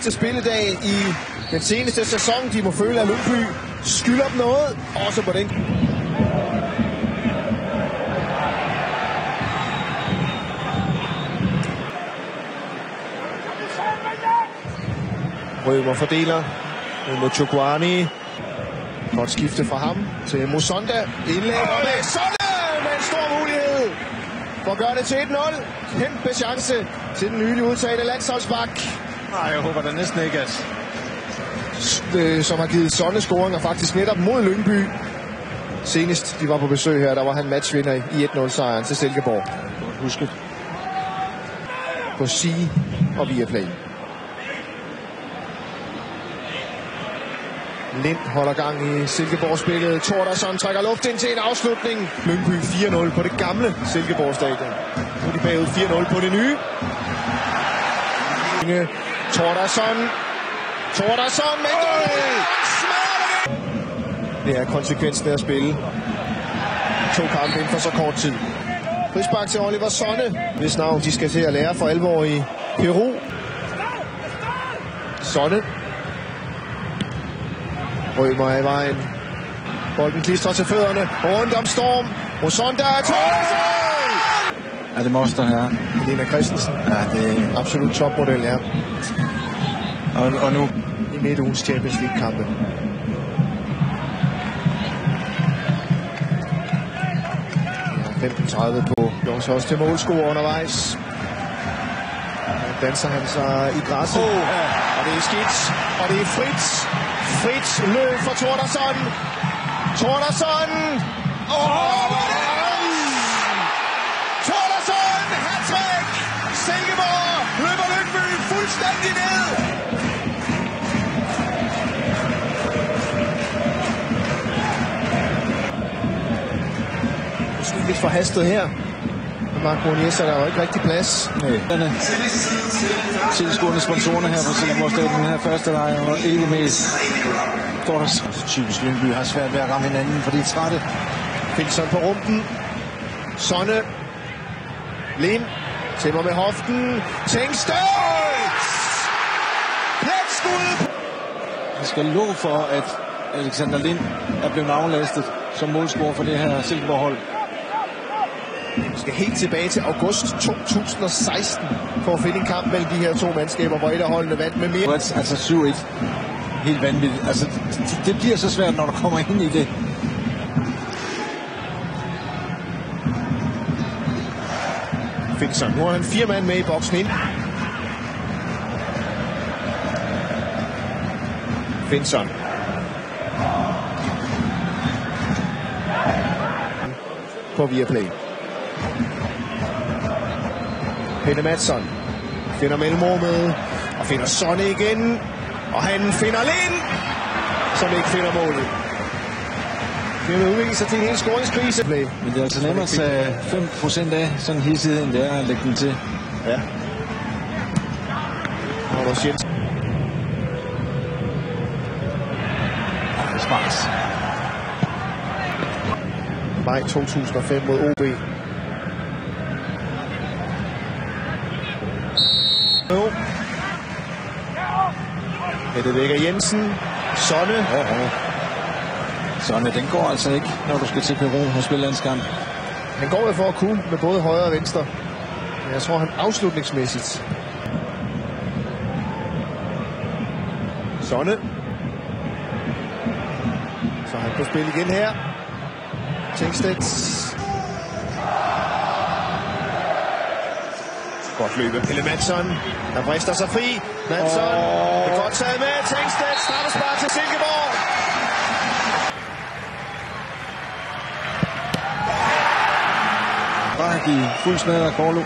sidste spilledag i den seneste sæson. De må føle, at Lyngby skylder dem noget, også på den. Rømer fordeler mod Chokwani. Godt skifte fra ham til Musonda. Indlæg og det Sonne med en stor mulighed for at gøre det til 1-0. Kæmpe chance til den nylig udtagne landsholdsbak. Nej, jeg håber da næsten ikke, at som har givet Sonne scoringer faktisk netop mod Lyngby. Senest de var på besøg her, der var han matchvinder i 1-0-sejren til Silkeborg. huske På Sige og Viaplay. Lind holder gang i Silkeborg-spillet. Thordarson trækker luft ind til en afslutning. Lyngby 4-0 på det gamle Silkeborg-stadion. Nu er de bagud 4-0 på det nye. Thordarson med goal! Det er konsekvensen af at spille 2 kampe inden for så kort tid. Frispark til Oliver Sonne, hvis navn de skal til at lære for alvor i Peru. Sonne. Rømer er i vejen. Bolden klistrer til fødderne. Rundt om Storm. Musonda er Thordarson! er det Moster her. Helena Christensen. Ja, det er Absolut topmodel, ja. og nu I midtugens Champions League-kampe. Ja, 15:30 på Jongs også til målscore undervejs. Her danser han sig i græsset. Og det er skidt. Og det er Fritz. Fritz løb for Thordarson. Thordarson! Thordarson! Hattrick! Silkeborg løber Lyngby fuldstændig ned. Måske lidt forhastet her. Mark Monies er der jo ikke rigtig plads. Nej. Tilskuerne sponsorerne her på Silkeborg Stadion, den her første leg, og ikke mest. Thordarson. Typisk Lyngby har svært ved at ramme hinanden, fordi de er trætte. Finson på rumpen. Sonne. Lind. Timmer med hoften. Tengsted! Plætskud! Jeg skal love for, at Alexander Lind er blevet aflastet som målscorer for det her Silkeborg-hold. Vi skal helt tilbage til august 2016 for at finde en kamp mellem de her 2 mandskaber, hvor et af holdene vandt med mere. Altså 7-1. Helt vanvittigt. Altså, det bliver så svært, når du kommer ind i det. Finson. Nu har han 4 mand med i boksen ind. Finson. På Viaplay. Pelle Madsson finder mellemrummet og finder Sonne igen. Og han finder Lind, som ikke finder målet. Det vil udvikle sig til en hel scoringskrise. Men det er altså nemmere at tage 5% af sådan en hisside, end det er at lægge den til. Ja. Og der Jens. Det er smart. Maj 2005 mod OB. Jo. Det vækker Jensen. Sonne. Sonne, den går altså ikke, når du skal til Peru og spille landskamp. Han går jo for at kunne med både højre og venstre. Men jeg tror, han afslutningsmæssigt. Sonne. Så han kan spille igen her. Tengsted. Godt løbe. Pelle Madsson. Der brister sig fri. Madsson. Det er godt taget med. Tengsted. Straffespark til Silkeborg. Bare give fuld smadret af Korlo.